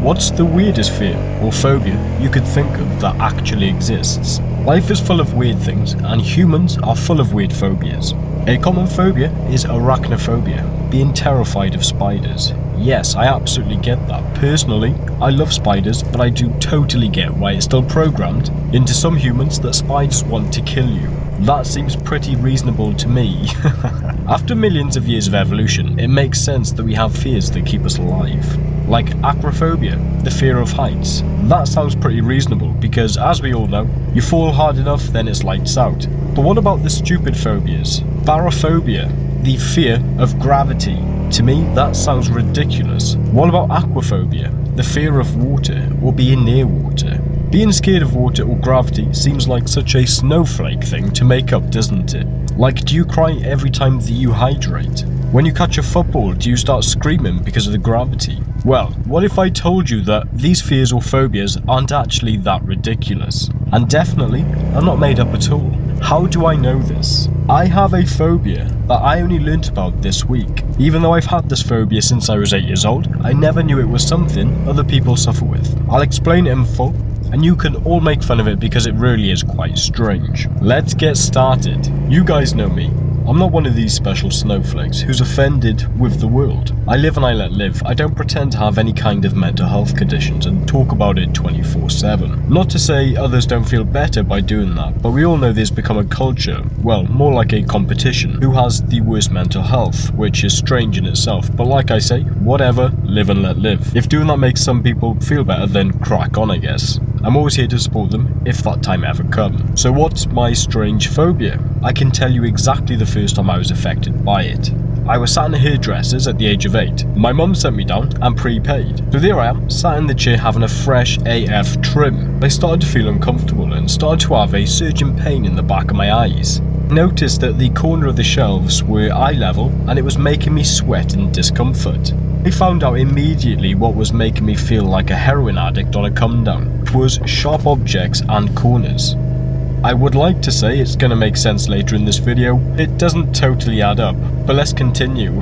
What's the weirdest fear or phobia you could think of that actually exists? Life is full of weird things, and humans are full of weird phobias. A common phobia is arachnophobia, being terrified of spiders. Yes, I absolutely get that. Personally, I love spiders, but I do totally get why it's still programmed into some humans that spiders want to kill you. That seems pretty reasonable to me. After millions of years of evolution, it makes sense that we have fears that keep us alive. Like acrophobia, the fear of heights. That sounds pretty reasonable because, as we all know, you fall hard enough then it's lights out. But what about the stupid phobias? Barophobia, the fear of gravity. To me, that sounds ridiculous. What about aquaphobia, the fear of water or being near water? Being scared of water or gravity seems like such a snowflake thing to make up, doesn't it? Like, do you cry every time that you hydrate? When you catch a football, do you start screaming because of the gravity? Well, what if I told you that these fears or phobias aren't actually that ridiculous? And definitely are not made up at all. How do I know this? I have a phobia that I only learnt about this week. Even though I've had this phobia since I was 8 years old, I never knew it was something other people suffer with. I'll explain it in full, and you can all make fun of it because it really is quite strange. Let's get started. You guys know me. I'm not one of these special snowflakes who's offended with the world. I live and I let live. I don't pretend to have any kind of mental health conditions and talk about it 24/7. Not to say others don't feel better by doing that, but we all know there's become a culture, well, more like a competition, who has the worst mental health, which is strange in itself. But like I say, whatever, live and let live. If doing that makes some people feel better, then crack on, I guess. I'm always here to support them if that time ever comes. So what's my strange phobia? I can tell you exactly the first time I was affected by it. I was sat in a hairdresser's at the age of 8. My mum sent me down and prepaid. So there I am, sat in the chair having a fresh AF trim. I started to feel uncomfortable and started to have a surging pain in the back of my eyes. I noticed that the corner of the shelves were eye level and it was making me sweat in discomfort. I found out immediately what was making me feel like a heroin addict on a come down. It was sharp objects and corners. I would like to say it's gonna make sense later in this video. It doesn't totally add up, but let's continue.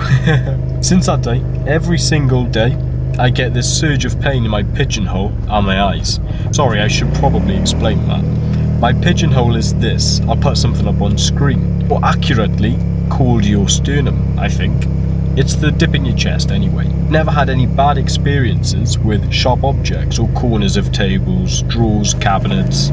Since that day, every single day, I get this surge of pain in my pigeonhole and my eyes. Sorry, I should probably explain that. My pigeonhole is this. I'll put something up on screen. Or accurately, called your sternum, I think. It's the dip in your chest anyway. Never had any bad experiences with sharp objects or corners of tables, drawers, cabinets,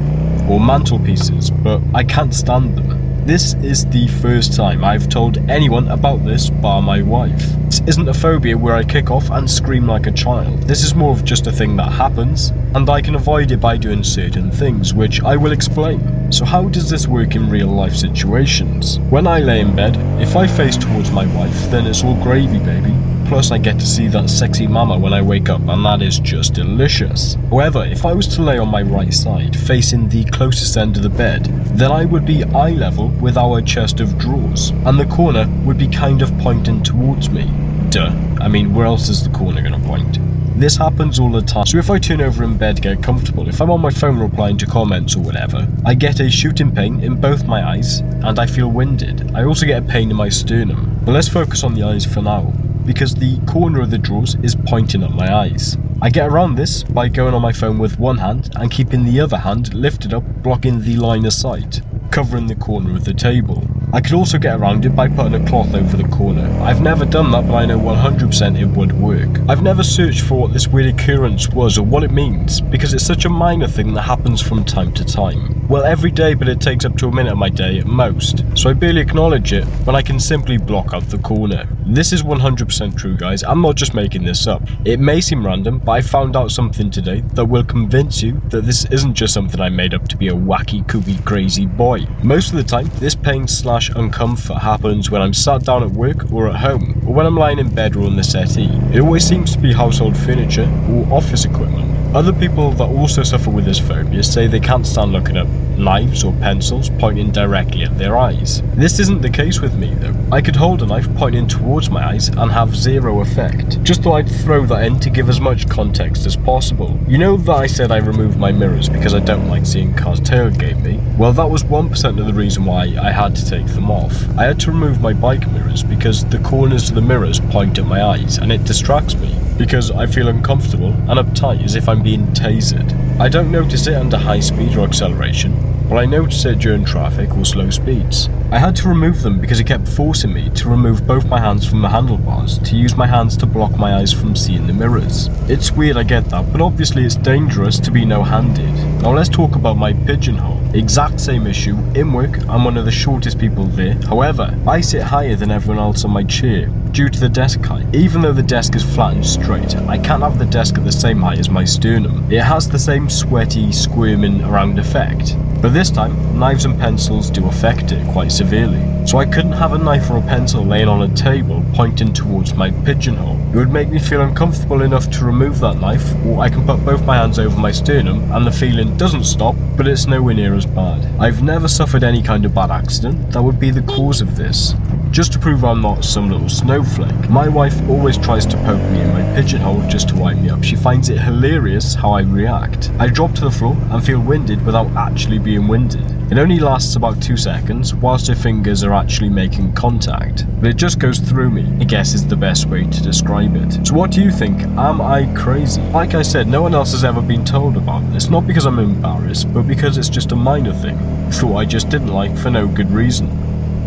or mantelpieces, but I can't stand them. This is the first time I've told anyone about this bar my wife. This isn't a phobia where I kick off and scream like a child. This is more of just a thing that happens, and I can avoid it by doing certain things, which I will explain. So how does this work in real life situations? When I lay in bed, if I face towards my wife, then it's all gravy, baby. Plus I get to see that sexy mama when I wake up, and that is just delicious. However, if I was to lay on my right side, facing the closest end of the bed, then I would be eye level with our chest of drawers, and the corner would be kind of pointing towards me. Duh, I mean, where else is the corner gonna point? This happens all the time, so if I turn over in bed to get comfortable, if I'm on my phone replying to comments or whatever, I get a shooting pain in both my eyes, and I feel winded. I also get a pain in my sternum. But let's focus on the eyes for now, because the corner of the drawers is pointing at my eyes. I get around this by going on my phone with one hand and keeping the other hand lifted up, blocking the line of sight, covering the corner of the table. I could also get around it by putting a cloth over the corner. I've never done that, but I know 100% it would work. I've never searched for what this weird occurrence was or what it means, because it's such a minor thing that happens from time to time. Well, every day, but it takes up to a minute of my day at most, so I barely acknowledge it when I can simply block out the corner. This is 100% true, guys. I'm not just making this up. It may seem random, but I found out something today that will convince you that this isn't just something I made up to be a wacky, kooky, crazy boy. Most of the time, this pain/uncomfort happens when I'm sat down at work or at home, or when I'm lying in bed or on the settee. It always seems to be household furniture or office equipment. Other people that also suffer with this phobia say they can't stand looking at knives or pencils pointing directly at their eyes. This isn't the case with me though. I could hold a knife pointing towards my eyes and have zero effect. Just thought I'd throw that in to give as much context as possible. You know that I said I removed my mirrors because I don't like seeing cars tailgate me? Well, that was 1% of the reason why I had to take them off. I had to remove my bike mirrors because the corners of the mirrors point at my eyes and it distracts me. because I feel uncomfortable and uptight as if I'm being tasered. I don't notice it under high speed or acceleration, but I notice it during traffic or slow speeds. I had to remove them because it kept forcing me to remove both my hands from the handlebars to use my hands to block my eyes from seeing the mirrors. It's weird, I get that, but obviously it's dangerous to be no-handed. Now let's talk about my pigeonhole. Exact same issue. In work, I'm one of the shortest people there. However, I sit higher than everyone else on my chair due to the desk height. Even though the desk is flat and straight, I can't have the desk at the same height as my sternum. It has the same sweaty, squirming around effect. But this time, knives and pencils do affect it quite severely. So I couldn't have a knife or a pencil laying on a table pointing towards my pigeonhole. It would make me feel uncomfortable enough to remove that knife, or I can put both my hands over my sternum and the feeling doesn't stop, but it's nowhere near as bad. I've never suffered any kind of bad accident that would be the cause of this. Just to prove I'm not some little snowflake, my wife always tries to poke me in my pigeonhole just to wind me up. She finds it hilarious how I react. I drop to the floor and feel winded without actually being winded. It only lasts about 2 seconds whilst her fingers are actually making contact, but it just goes through me, I guess is the best way to describe it. So what do you think? Am I crazy? Like I said, no one else has ever been told about this, not because I'm embarrassed, but because it's just a minor thing. Thought I just didn't like for no good reason.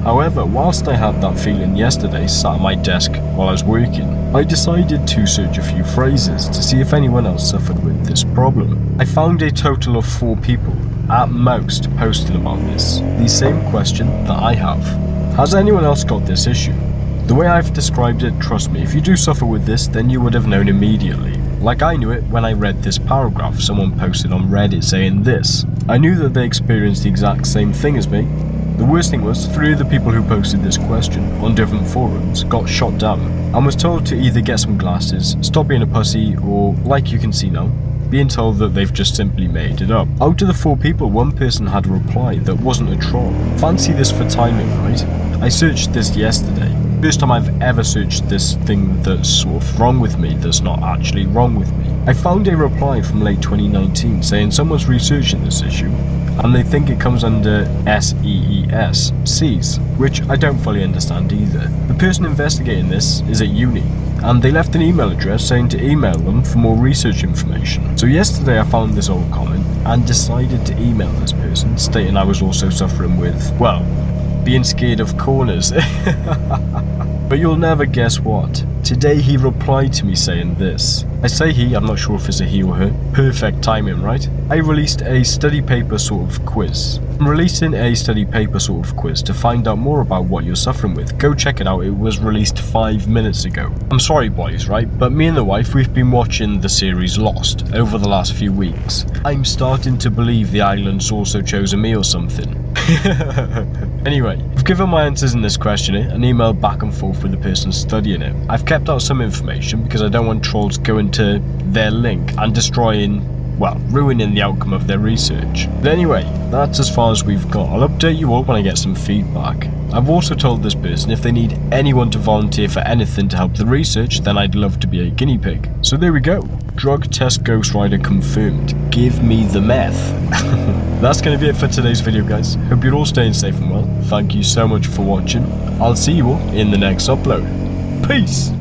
However, whilst I had that feeling yesterday sat at my desk while I was working, I decided to search a few phrases to see if anyone else suffered with this problem. I found a total of 4 people, at most, posting about this, the same question that I have. Has anyone else got this issue? The way I've described it, trust me, if you do suffer with this, then you would have known immediately. Like I knew it when I read this paragraph someone posted on Reddit saying this. I knew that they experienced the exact same thing as me. The worst thing was, 3 of the people who posted this question on different forums got shot down and was told to either get some glasses, stop being a pussy, or, like you can see now, being told that they've just simply made it up. Out of the 4 people, 1 person had a reply that wasn't a troll. Fancy this for timing, right? I searched this yesterday. First time I've ever searched this thing that's sort of wrong with me that's not actually wrong with me. I found a reply from late 2019 saying someone's researching this issue and they think it comes under SEES, which I don't fully understand either. The person investigating this is at uni, and they left an email address saying to email them for more research information. So yesterday I found this old comment and decided to email this person stating I was also suffering with, well, being scared of corners. But you'll never guess what. Today he replied to me saying this. I say he, I'm not sure if it's a he or her. Perfect timing, right? I released a study paper sort of quiz. I'm releasing a study paper sort of quiz to find out more about what you're suffering with. Go check it out, it was released 5 minutes ago. I'm sorry boys, right? But me and the wife, we've been watching the series Lost over the last few weeks. I'm starting to believe the island's also chosen me or something. Anyway, I've given my answers in this questionnaire and emailed back and forth with the person studying it. I've kept out some information because I don't want trolls going to their link and destroying, well, ruining the outcome of their research. But anyway, that's as far as we've got. I'll update you all when I get some feedback. I've also told this person if they need anyone to volunteer for anything to help the research, then I'd love to be a guinea pig. So there we go. Drug test Ghost Rider confirmed. Give me the meth. That's going to be it for today's video, guys. Hope you're all staying safe and well. Thank you so much for watching. I'll see you all in the next upload. Peace!